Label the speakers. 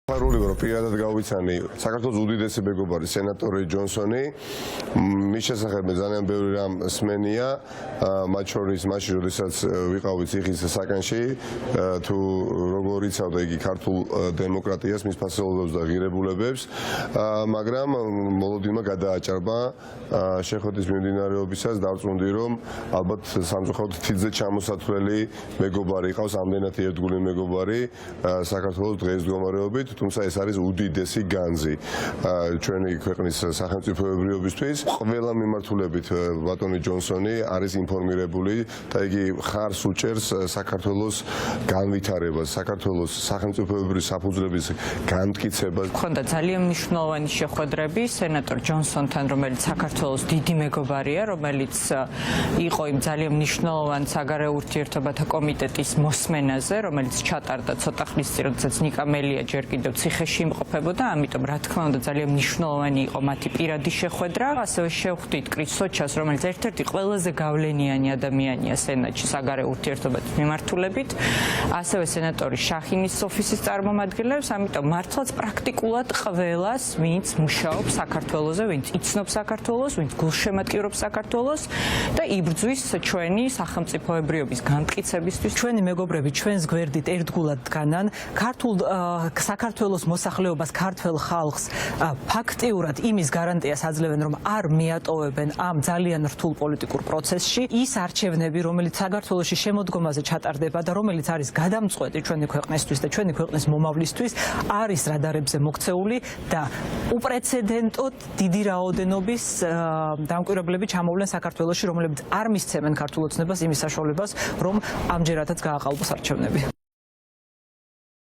Speaker 1: Ფარული რომ პირადად გავიცანი საქართველოს უდიდესი მეგობარი სენატორი ჯონსონი მის შესახებ მე ძალიან ბევრი რამ სმენია მათ შორის მაშინ როდესაც ვიყავით ციხის საკანში თუ როგორ იცავდა იგი ქართულ დემოკრატიას მის ფასეულობებს და ღირებულებებს მაგრამ მოლოდინმა გადააჭარბა შეხვედრის მიმდინარეობისას დავწუნდი რომ ალბათ სამწუხაროდ თითზე ჩამოსათვლელი მეგობარი ყავს ამდენად ერთგული მეგობარი საქართველოს დღესდღეობით თუმცა ეს არის უდიდესი განძი ჩვენი ქვეყნის სახელმწიფოებრიობისთვის ყველა მიმართულებით ბატონი ჯონსონი არის ინფორმირებული და იგი ხარს უჭერს საქართველოს განვითარებას საქართველოს სახელმწიფოებრივი საფუძვლების განმტკიცებას
Speaker 2: ხონდა ძალიან მნიშვნელოვანი შეხვედრები სენატორ ჯონსონთან რომელიც საქართველოს დიდი მეგობარია რომელიც იყო იმ ძალიან მნიშვნელოვან საგარეო ურთიერთობათა კომიტეტის მოსმენაზე რომელიც ჩატარდა ცოტა ხნის წინ როდესაც ნიკა მელია ჯერ კიდევ ციხეში იმყოფებოდა, ამიტომ რა თქმა უნდა ძალიან მნიშვნელოვანი იყო მათი პირადი შეხვედრა. ასევე შევხვდით კრის სოჩას, რომელიც ერთ-ერთი ყველაზე გავლენიანი ადამიანია სენატში საგარეო ურთიერთობათა მიმართულებით. ასევე სენატორი შაჰინის ოფისის წარმომადგენლებს, ამიტომ მართლაც პრაქტიკულად ყველას, ვინც მუშაობს საქართველოზე, ვინც იცნობს საქართველოს, ვინც გულშემატკივრობს საქართველოს და იბრძვის ჩვენი სახელმწიფოებრიობის განმტკიცებისთვის.
Speaker 3: ჩვენი მეგობრები ჩვენს გვერდით ერთგულად დგანან ქართულ საქართველოს მოსახლეობას ქართველ ხალხს ფაქტიურად იმის გარანტიას აძლევენ რომ არ მიატოვებენ ამ ძალიან რთულ პოლიტიკურ პროცესში ის არჩევნები რომელიც საქართველოში შემოდგომაზე ჩატარდება და რომელიც არის გადამწყვეტი ჩვენი ქვეყნისთვის და ჩვენი ქვეყნის მომავლისთვის არის რადარებზე მოქცეული და უპრეცედენტოდ დიდი რაოდენობის დამკვირვებლები ჩამოვლენ საქართველოში რომლებიც არ მისცემენ ქართულ ოცნებას იმის საშუალებას რომ ამჯერადაც გააყალბოს არჩევნები